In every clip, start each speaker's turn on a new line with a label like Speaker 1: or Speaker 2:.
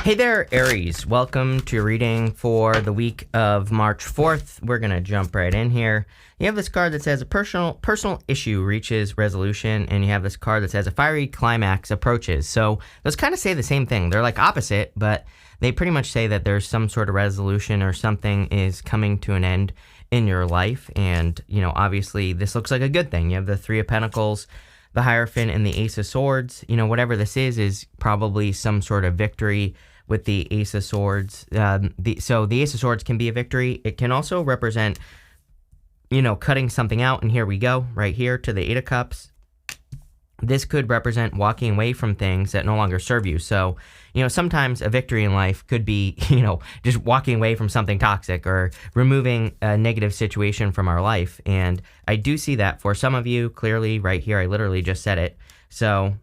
Speaker 1: Hey there, Aries. Welcome to your reading for the week of March 4th. We're going to jump right in here. You have this card that says a personal issue reaches resolution, and you have this card that says a fiery climax approaches. So those kind of say the same thing. They're like opposite, but they pretty much say that there's some sort of resolution or something is coming to an end in your life. And, obviously this looks like a good thing. You have the Three of Pentacles, the Hierophant, and the Ace of Swords. Whatever this is probably some sort of victory with the Ace of Swords. So the Ace of Swords can be a victory. It can also represent, cutting something out. And here we go, right here to the Eight of Cups. This could represent walking away from things that no longer serve you. So, sometimes a victory in life could be, just walking away from something toxic or removing a negative situation from our life. And I do see that for some of you clearly right here. I literally just said it. So,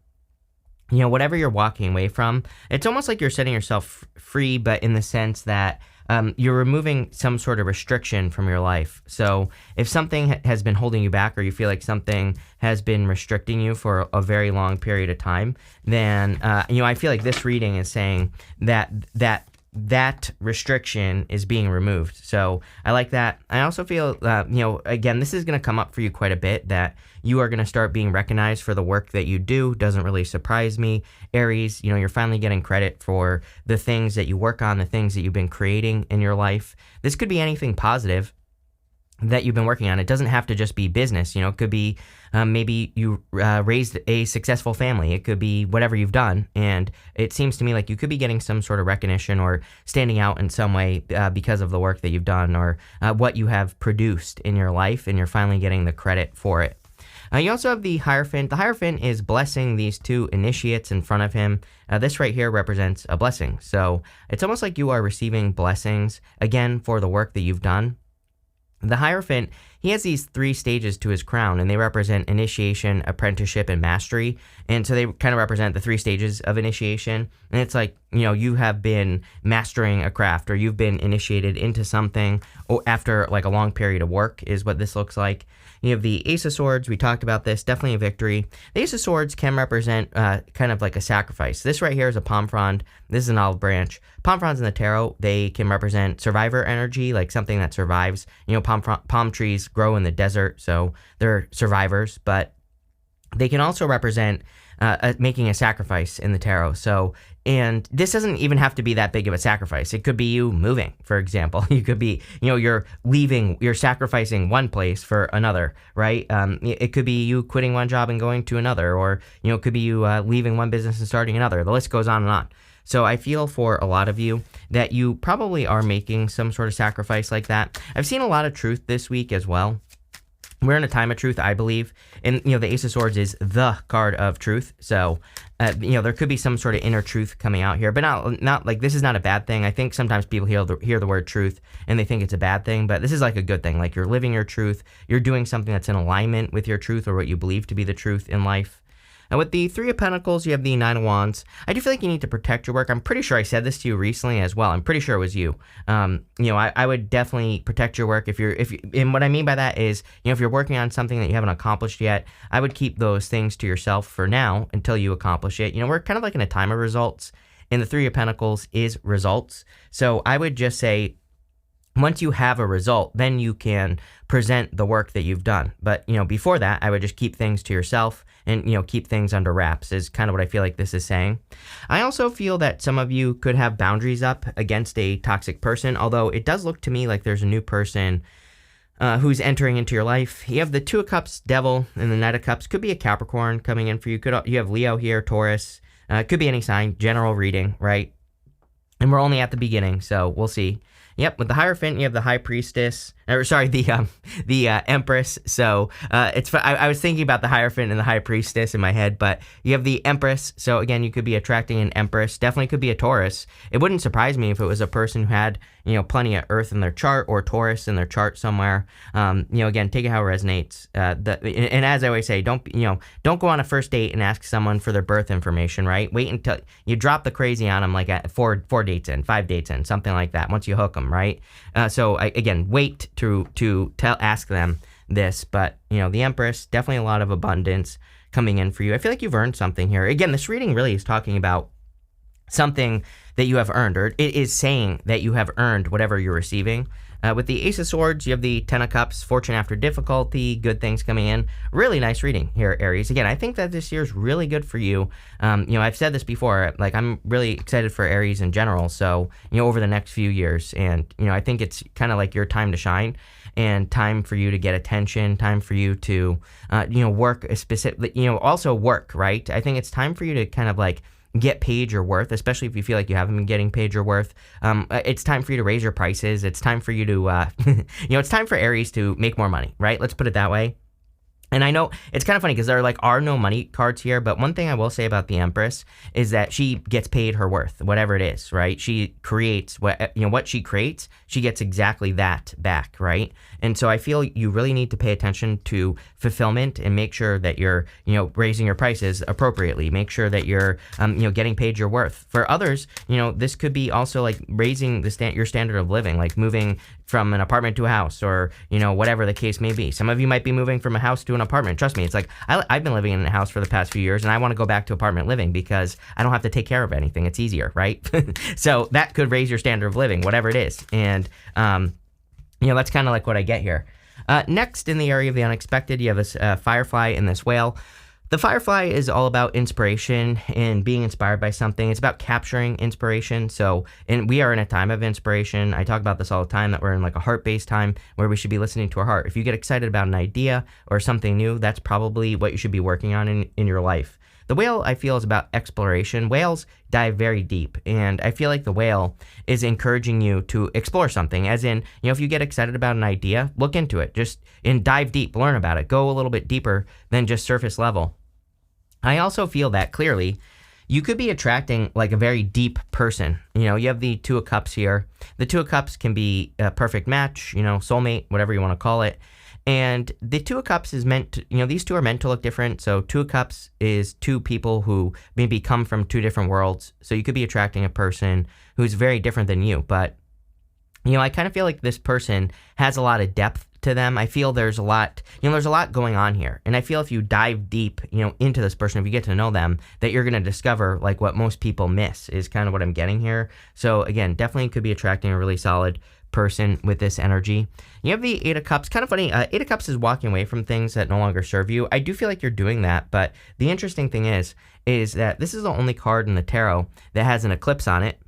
Speaker 1: whatever you're walking away from, it's almost like you're setting yourself free, but in the sense that you're removing some sort of restriction from your life. So if something has been holding you back, or you feel like something has been restricting you for a very long period of time, then, I feel like this reading is saying that restriction is being removed. So I like that. I also feel, again, this is going to come up for you quite a bit, that you are going to start being recognized for the work that you do. Doesn't really surprise me. Aries, you're finally getting credit for the things that you work on, the things that you've been creating in your life. This could be anything positive that you've been working on. It doesn't have to just be business. It could be maybe you raised a successful family. It could be whatever you've done. And it seems to me like you could be getting some sort of recognition or standing out in some way because of the work that you've done or what you have produced in your life, and you're finally getting the credit for it. You also have the Hierophant. The Hierophant is blessing these two initiates in front of him. This right here represents a blessing. So it's almost like you are receiving blessings, again, for the work that you've done. The Hierophant, he has these three stages to his crown, and they represent initiation, apprenticeship, and mastery. And so they kind of represent the three stages of initiation. And it's like, you have been mastering a craft, or you've been initiated into something after like a long period of work is what this looks like. You have the Ace of Swords. We talked about this. Definitely a victory. The Ace of Swords can represent kind of like a sacrifice. This right here is a palm frond. This is an olive branch. Palm fronds in the tarot, they can represent survivor energy, like something that survives. Palm trees grow in the desert, so they're survivors. But they can also represent making a sacrifice in the tarot. And this doesn't even have to be that big of a sacrifice. It could be you moving, for example. You could be, you're sacrificing one place for another, right? It could be you quitting one job and going to another, or, it could be you leaving one business and starting another. The list goes on and on. So I feel for a lot of you that you probably are making some sort of sacrifice like that. I've seen a lot of truth this week as well. We're in a time of truth, I believe. And, the Ace of Swords is the card of truth. So, there could be some sort of inner truth coming out here. But not like, this is not a bad thing. I think sometimes people hear the word truth and they think it's a bad thing. But this is like a good thing. Like, you're living your truth. You're doing something that's in alignment with your truth, or what you believe to be the truth in life. And with the Three of Pentacles, you have the Nine of Wands. I do feel like you need to protect your work. I'm pretty sure I said this to you recently as well. I'm pretty sure it was you. I would definitely protect your work. And what I mean by that is, if you're working on something that you haven't accomplished yet, I would keep those things to yourself for now until you accomplish it. We're kind of like in a time of results, and the Three of Pentacles is results. So I would just say, once you have a result, then you can present the work that you've done. But, before that, I would just keep things to yourself and, keep things under wraps is kind of what I feel like this is saying. I also feel that some of you could have boundaries up against a toxic person, although it does look to me like there's a new person who's entering into your life. You have the Two of Cups, Devil, and the Knight of Cups. Could be a Capricorn coming in for you. You have Leo here, Taurus. Could be any sign. General reading, right? And we're only at the beginning, so we'll see. Yep, with the Hierophant, you have the High Priestess, the Empress. So I was thinking about the Hierophant and the High Priestess in my head, but you have the Empress. So again, you could be attracting an Empress. Definitely could be a Taurus. It wouldn't surprise me if it was a person who had, plenty of Earth in their chart, or Taurus in their chart somewhere. Again, take it how it resonates. And as I always say, don't go on a first date and ask someone for their birth information, right? Wait until you drop the crazy on them, like at 4 dates in, 5 dates in, something like that. Once you hook them, right? Again, wait to ask them this. But the Empress, definitely a lot of abundance coming in for you. I feel like you've earned something here. Again, this reading really is talking about something that you have earned, or it is saying that you have earned whatever you're receiving. With the Ace of Swords, you have the Ten of Cups, fortune after difficulty, good things coming in. Really nice reading here, Aries. Again, I think that this year is really good for you. I've said this before, like I'm really excited for Aries in general. So, over the next few years, and, I think it's kind of like your time to shine and time for you to get attention, time for you to, work a specific, also work, right? I think it's time for you to kind of like get paid your worth, especially if you feel like you haven't been getting paid your worth. It's time for you to raise your prices. It's time for you to, it's time for Aries to make more money, right? Let's put it that way. And I know it's kind of funny because there are no money cards here, but one thing I will say about the Empress is that she gets paid her worth, whatever it is, right? She creates what she creates, she gets exactly that back, right? And so I feel you really need to pay attention to fulfillment and make sure that you're, raising your prices appropriately. Make sure that you're, getting paid your worth. For others, this could be also like raising your standard of living, like moving from an apartment to a house, or, whatever the case may be. Some of you might be moving from a house to an apartment. Trust me, it's like I've been living in a house for the past few years, and I want to go back to apartment living because I don't have to take care of anything. It's easier, right? So that could raise your standard of living, whatever it is. And, that's kind of like what I get here. Next, in the area of the unexpected, you have this firefly and this whale. The firefly is all about inspiration and being inspired by something. It's about capturing inspiration. And we are in a time of inspiration. I talk about this all the time, that we're in like a heart-based time where we should be listening to our heart. If you get excited about an idea or something new, that's probably what you should be working on in your life. The whale, I feel, is about exploration. Whales dive very deep, and I feel like the whale is encouraging you to explore something, as in, if you get excited about an idea, look into it, and dive deep, learn about it, go a little bit deeper than just surface level. I also feel that clearly you could be attracting like a very deep person. You have the Two of Cups here. The Two of Cups can be a perfect match, soulmate, whatever you want to call it. And the Two of Cups is meant to, these two are meant to look different. So Two of Cups is two people who maybe come from two different worlds. So you could be attracting a person who's very different than you. But, I kind of feel like this person has a lot of depth to them. I feel there's a lot, there's a lot going on here. And I feel if you dive deep, into this person, if you get to know them, that you're going to discover like what most people miss is kind of what I'm getting here. So again, definitely could be attracting a really solid person with this energy. You have the Eight of Cups. Kind of funny. Eight of Cups is walking away from things that no longer serve you. I do feel like you're doing that, but the interesting thing is that this is the only card in the tarot that has an eclipse on it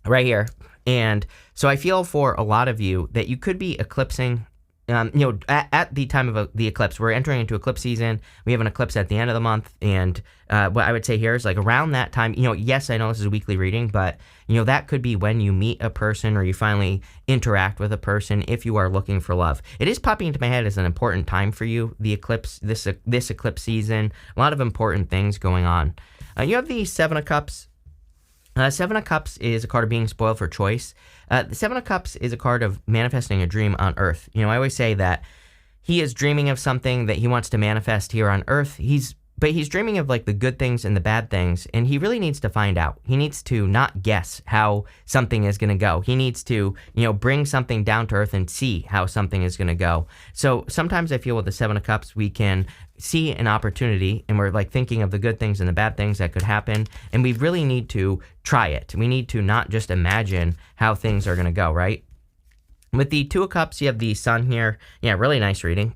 Speaker 1: right here. And so I feel for a lot of you that you could be eclipsing. At the time of the eclipse, we're entering into eclipse season. We have an eclipse at the end of the month, and what I would say here is like around that time. Yes, I know this is a weekly reading, but that could be when you meet a person or you finally interact with a person if you are looking for love. It is popping into my head as an important time for you. The eclipse, this eclipse season, a lot of important things going on. You have the Seven of Cups. Seven of Cups is a card of being spoiled for choice. The Seven of Cups is a card of manifesting a dream on Earth. I always say that he is dreaming of something that he wants to manifest here on Earth. But he's dreaming of like the good things and the bad things, and he really needs to find out. He needs to not guess how something is going to go. He needs to, bring something down to earth and see how something is going to go. So sometimes I feel with the Seven of Cups, we can see an opportunity and we're like thinking of the good things and the bad things that could happen, and we really need to try it. We need to not just imagine how things are going to go, right? With the Two of Cups, you have the Sun here. Yeah, really nice reading.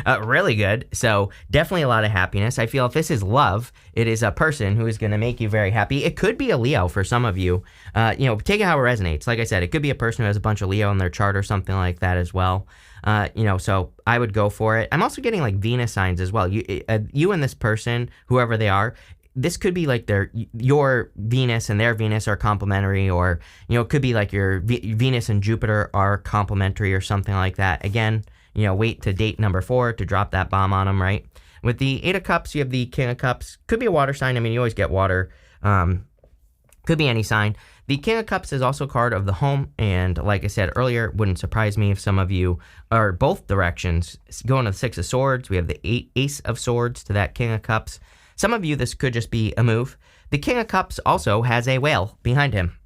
Speaker 1: Really good. So definitely a lot of happiness. I feel if this is love, it is a person who is going to make you very happy. It could be a Leo for some of you. Take it how it resonates. Like I said, it could be a person who has a bunch of Leo in their chart or something like that as well. So I would go for it. I'm also getting like Venus signs as well. You and this person, whoever they are, this could be like your Venus and their Venus are complementary, or, it could be like your Venus and Jupiter are complementary or something like that. Again, wait to date number 4 to drop that bomb on them, right? With the Eight of Cups, you have the King of Cups. Could be a water sign. I mean, you always get water. Could be any sign. The King of Cups is also a card of the home, and like I said earlier, wouldn't surprise me if some of you are both directions. Going to the Six of Swords, we have the Ace of Swords to that King of Cups. Some of you, this could just be a move. The King of Cups also has a whale behind him.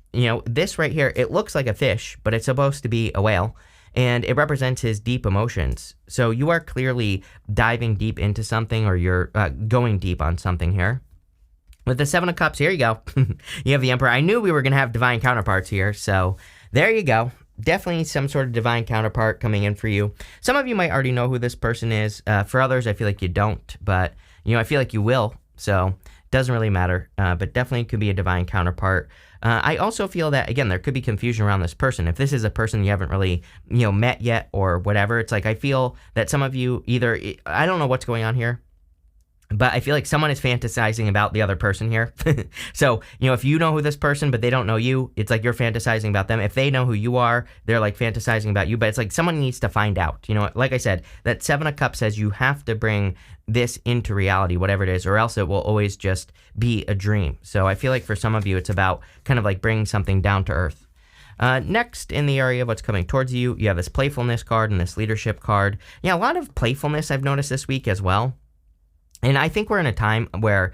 Speaker 1: This right here, it looks like a fish, but it's supposed to be a whale, and it represents his deep emotions. So you are clearly diving deep into something, or you're going deep on something here. With the Seven of Cups, here you go. You have the Emperor. I knew we were going to have divine counterparts here, so there you go. Definitely some sort of divine counterpart coming in for you. Some of you might already know who this person is. For others, I feel like you don't, but I feel like you will, so it doesn't really matter, but definitely could be a divine counterpart. I also feel that, again, there could be confusion around this person. If this is a person you haven't really, met yet or whatever, it's like I feel that some of you either, I don't know what's going on here, but I feel like someone is fantasizing about the other person here. So, if you know who this person, but they don't know you, it's like you're fantasizing about them. If they know who you are, they're like fantasizing about you, but it's like someone needs to find out. Like I said, that Seven of Cups says you have to bring this into reality, whatever it is, or else it will always just be a dream. So I feel like for some of you, it's about kind of like bringing something down to earth. Next, in the area of what's coming towards you, you have this playfulness card and this leadership card. Yeah, a lot of playfulness I've noticed this week as well. And I think we're in a time where,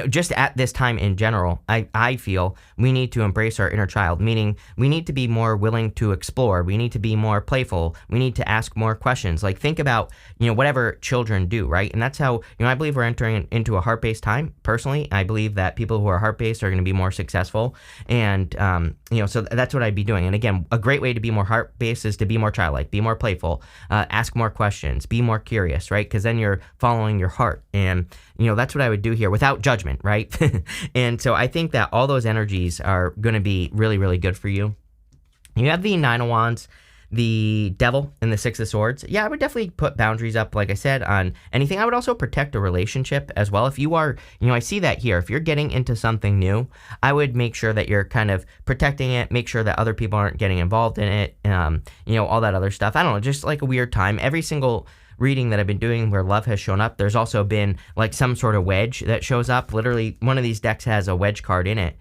Speaker 1: just at this time in general, I feel we need to embrace our inner child, meaning we need to be more willing to explore. We need to be more playful. We need to ask more questions. Like, think about, whatever children do, right? And that's how, I believe we're entering into a heart-based time. Personally, I believe that people who are heart-based are going to be more successful. And, so that's what I'd be doing. And again, a great way to be more heart-based is to be more childlike, be more playful, ask more questions, be more curious, right? Because then you're following your heart. And, that's what I would do here without judgment, right? And so I think that all those energies are going to be really, really good for you. You have the Nine of Wands, the Devil, and the Six of Swords. Yeah, I would definitely put boundaries up, like I said, on anything. I would also protect a relationship as well. If you are, I see that here. If you're getting into something new, I would make sure that you're kind of protecting it, make sure that other people aren't getting involved in it, all that other stuff. I don't know, just like a weird time. Every single reading that I've been doing where love has shown up, there's also been like some sort of wedge that shows up. Literally, one of these decks has a wedge card in it.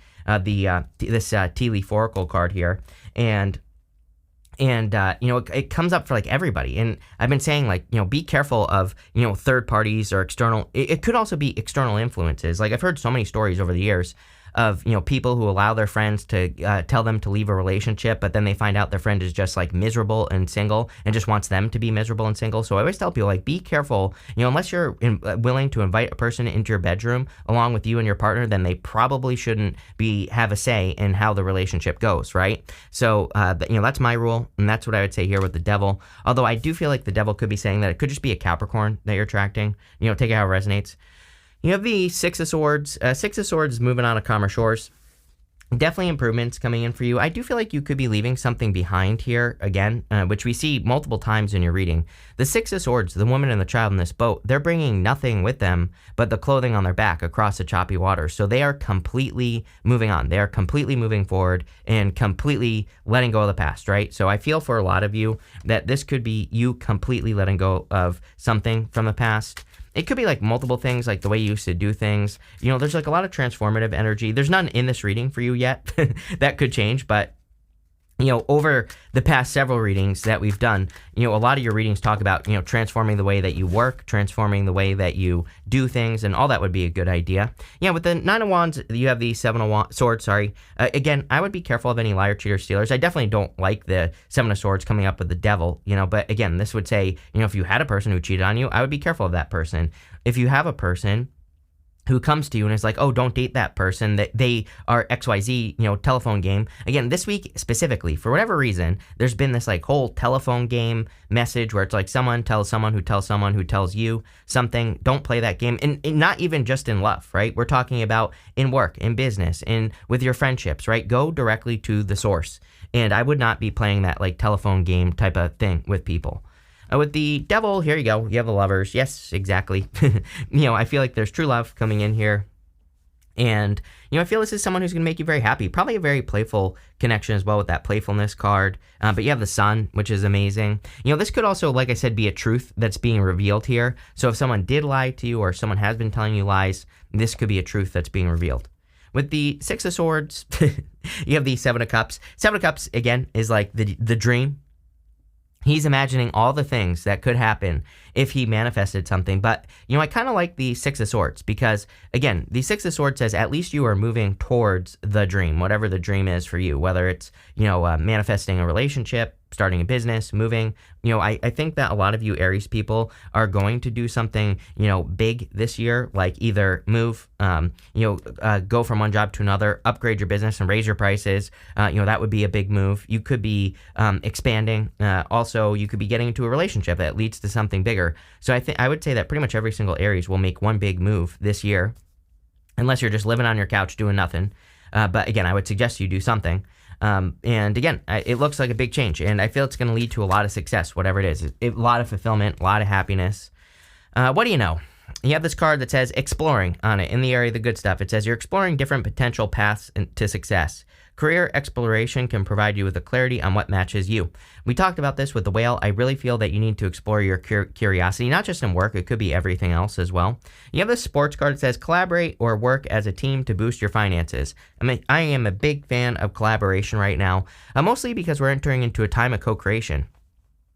Speaker 1: This tea leaf oracle card here, and it comes up for like everybody. And I've been saying, like, be careful of third parties or external. It could also be external influences. Like, I've heard so many stories over the years of people who allow their friends to tell them to leave a relationship, but then they find out their friend is just like miserable and single and just wants them to be miserable and single. So I always tell people, like, be careful. Unless you're willing to invite a person into your bedroom along with you and your partner, then they probably shouldn't have a say in how the relationship goes, right? So that's my rule, and that's what I would say here with the Devil. Although I do feel like the Devil could be saying that it could just be a Capricorn that you're attracting. Take it how it resonates. You have the Six of Swords. Six of Swords moving on to calmer shores. Definitely improvements coming in for you. I do feel like you could be leaving something behind here again, which we see multiple times in your reading. The Six of Swords, the woman and the child in this boat, they're bringing nothing with them but the clothing on their back across the choppy water. So they are completely moving on. They are completely moving forward and completely letting go of the past, right? So I feel for a lot of you that this could be you completely letting go of something from the past. It could be like multiple things, like the way you used to do things. There's like a lot of transformative energy. There's none in this reading for you yet. That could change, but over the past several readings that we've done, a lot of your readings talk about, transforming the way that you work, transforming the way that you do things, and all that would be a good idea. Yeah, with the Nine of Wands, you have the Seven of Swords, again, I would be careful of any liar, cheater, stealers. I definitely don't like the Seven of Swords coming up with the Devil, but again, this would say, if you had a person who cheated on you, I would be careful of that person. If you have a person who comes to you and is like, oh, don't date that person, that they are XYZ, telephone game. Again, this week specifically, for whatever reason, there's been this like whole telephone game message where it's like someone tells someone who tells someone who tells you something. Don't play that game. And not even just in love, right? We're talking about in work, in business, in with your friendships, right? Go directly to the source. And I would not be playing that like telephone game type of thing with people. With the Devil, here you go. You have the Lovers. Yes, exactly. I feel like there's true love coming in here. And, I feel this is someone who's going to make you very happy. Probably a very playful connection as well with that playfulness card. But you have the Sun, which is amazing. This could also, like I said, be a truth that's being revealed here. So if someone did lie to you or someone has been telling you lies, this could be a truth that's being revealed. With the Six of Swords, you have the Seven of Cups. Seven of Cups, again, is like the dream. He's imagining all the things that could happen if he manifested something. But, I kind of like the Six of Swords because, again, the Six of Swords says at least you are moving towards the dream, whatever the dream is for you, whether it's, manifesting a relationship, starting a business, moving. I think that a lot of you Aries people are going to do something, big this year, like either move, go from one job to another, upgrade your business and raise your prices. That would be a big move. You could be expanding. Also, you could be getting into a relationship that leads to something bigger. So I would say that pretty much every single Aries will make one big move this year, unless you're just living on your couch doing nothing. But again, I would suggest you do something. And again, it looks like a big change, and I feel it's going to lead to a lot of success, whatever it is. A lot of fulfillment, a lot of happiness. What do you know? You have this card that says exploring on it in the area of the good stuff. It says you're exploring different potential paths to success. Career exploration can provide you with a clarity on what matches you. We talked about this with the whale. I really feel that you need to explore your curiosity, not just in work. It could be everything else as well. You have this sports card that says collaborate or work as a team to boost your finances. I am a big fan of collaboration right now, mostly because we're entering into a time of co-creation.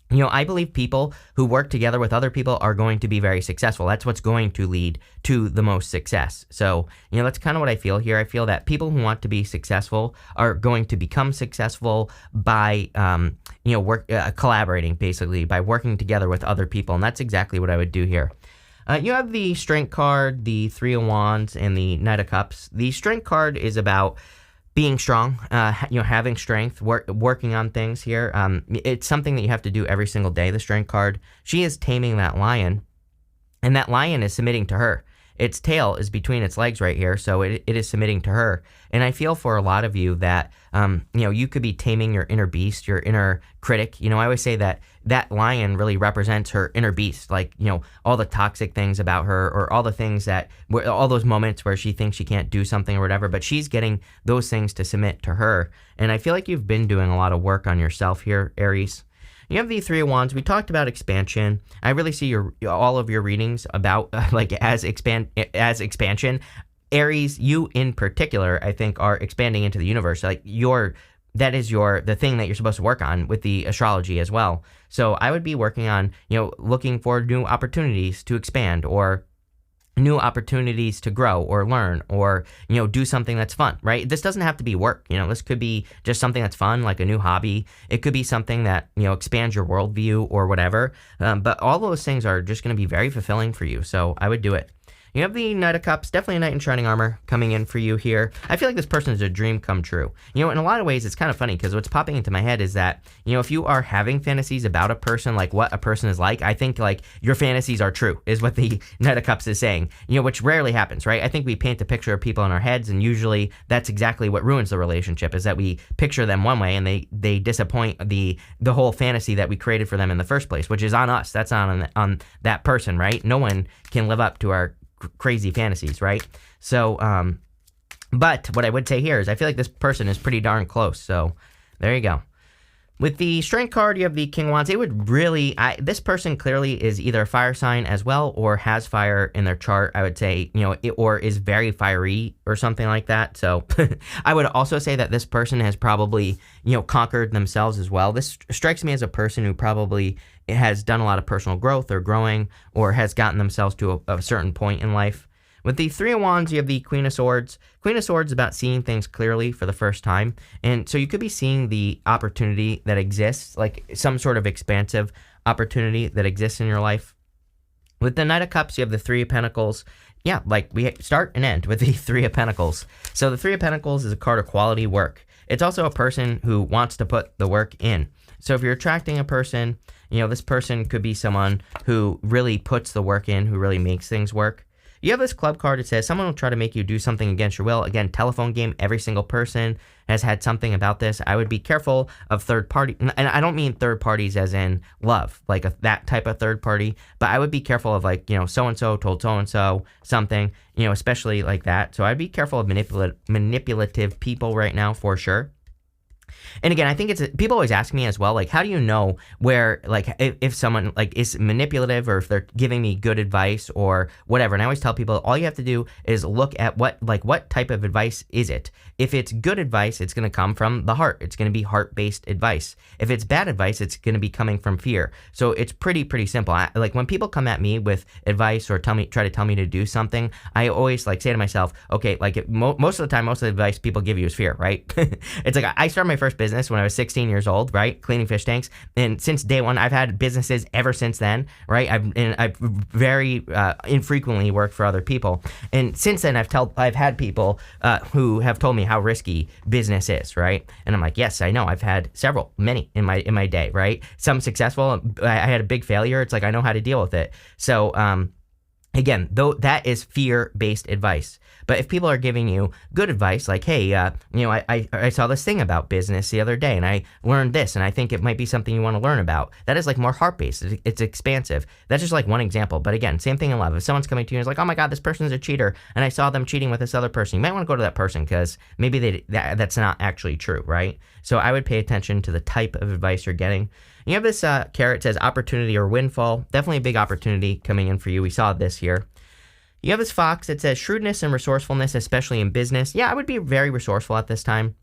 Speaker 1: I believe people who work together with other people are going to be very successful. That's what's going to lead to the most success. So, that's kind of what I feel here. I feel that people who want to be successful are going to become successful by, collaborating, basically, by working together with other people. And that's exactly what I would do here. You have the Strength card, the Three of Wands, and the Knight of Cups. The Strength card is about being strong, having strength, working on things here. It's something that you have to do every single day, the Strength card. She is taming that lion, and that lion is submitting to her. Its tail is between its legs right here, so it is submitting to her. And I feel for a lot of you that, you could be taming your inner beast, your inner critic. I always say that lion really represents her inner beast, like, all the toxic things about her, or all the things all those moments where she thinks she can't do something or whatever, but she's getting those things to submit to her. And I feel like you've been doing a lot of work on yourself here, Aries. You have the Three of Wands. We talked about expansion. I really see all of your readings about as expansion. Aries, you in particular, I think, are expanding into the universe. That is the thing that you're supposed to work on with the astrology as well. So I would be working on, looking for new opportunities to expand, or new opportunities to grow or learn, or, do something that's fun, right? This doesn't have to be work. This could be just something that's fun, like a new hobby. It could be something that, expands your worldview or whatever. But all those things are just going to be very fulfilling for you. So I would do it. You have the Knight of Cups, definitely a knight in shining armor coming in for you here. I feel like this person is a dream come true. In a lot of ways, it's kind of funny because what's popping into my head is that, if you are having fantasies about a person, like what a person is like, I think like your fantasies are true, is what the Knight of Cups is saying, which rarely happens, right? I think we paint a picture of people in our heads, and usually that's exactly what ruins the relationship, is that we picture them one way and they disappoint the whole fantasy that we created for them in the first place, which is on us. That's on that person, right? No one can live up to our crazy fantasies, right? So, but what I would say here is I feel like this person is pretty darn close. So there you go. With the Strength card, you have the King of Wands. It would really, this person clearly is either a fire sign as well, or has fire in their chart, I would say, or is very fiery or something like that. So I would also say that this person has probably, conquered themselves as well. This strikes me as a person who probably has done a lot of personal growth or growing, or has gotten themselves to a certain point in life. With the Three of Wands, you have the Queen of Swords. Queen of Swords is about seeing things clearly for the first time. And so you could be seeing the opportunity that exists, like some sort of expansive opportunity that exists in your life. With the Knight of Cups, you have the Three of Pentacles. Yeah, like we start and end with the Three of Pentacles. So the Three of Pentacles is a card of quality work. It's also a person who wants to put the work in. So if you're attracting a person, this person could be someone who really puts the work in, who really makes things work. You have this Club card that says someone will try to make you do something against your will. Again, telephone game. Every single person has had something about this. I would be careful of third party. And I don't mean third parties as in love, like that type of third party. But I would be careful of so-and-so told so-and-so something, especially like that. So I'd be careful of manipulative people right now for sure. And again, I think people always ask me as well, like, how do you know where, like, if someone like is manipulative or if they're giving me good advice or whatever. And I always tell people, all you have to do is look at what type of advice is it. If it's good advice, it's going to come from the heart. It's going to be heart-based advice. If it's bad advice, it's going to be coming from fear. So it's pretty simple. Like when people come at me with advice or try to tell me to do something, I always like say to myself, okay, like most of the time, most of the advice people give you is fear, right? It's like I started my first business when I was 16 years old, right? Cleaning fish tanks. And since day one, I've had businesses ever since then, right? I've very infrequently worked for other people. And since then, I've had people who have told me how risky business is, right? And I'm like, yes, I know. I've had many in my day, right? Some successful. I had a big failure. It's like I know how to deal with it. So again, though, that is fear-based advice. But if people are giving you good advice, like, hey, I saw this thing about business the other day, and I learned this, and I think it might be something you want to learn about. That is like more heart-based. It's expansive. That's just like one example. But again, same thing in love. If someone's coming to you and is like, oh my God, this person's a cheater, and I saw them cheating with this other person, you might want to go to that person because maybe that's not actually true, right? So I would pay attention to the type of advice you're getting. You have this carrot says opportunity or windfall. Definitely a big opportunity coming in for you. We saw this here. You have this fox that says shrewdness and resourcefulness, especially in business. Yeah, I would be very resourceful at this time.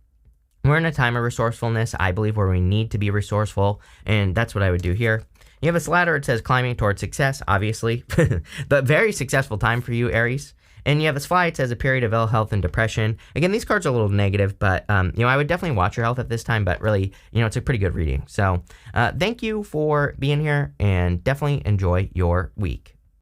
Speaker 1: We're in a time of resourcefulness, I believe, where we need to be resourceful, and that's what I would do here. You have this ladder. It says climbing towards success, obviously, but very successful time for you, Aries. And you have this fly. It says a period of ill health and depression. Again, these cards are a little negative, but I would definitely watch your health at this time. But really, it's a pretty good reading. So thank you for being here, and definitely enjoy your week.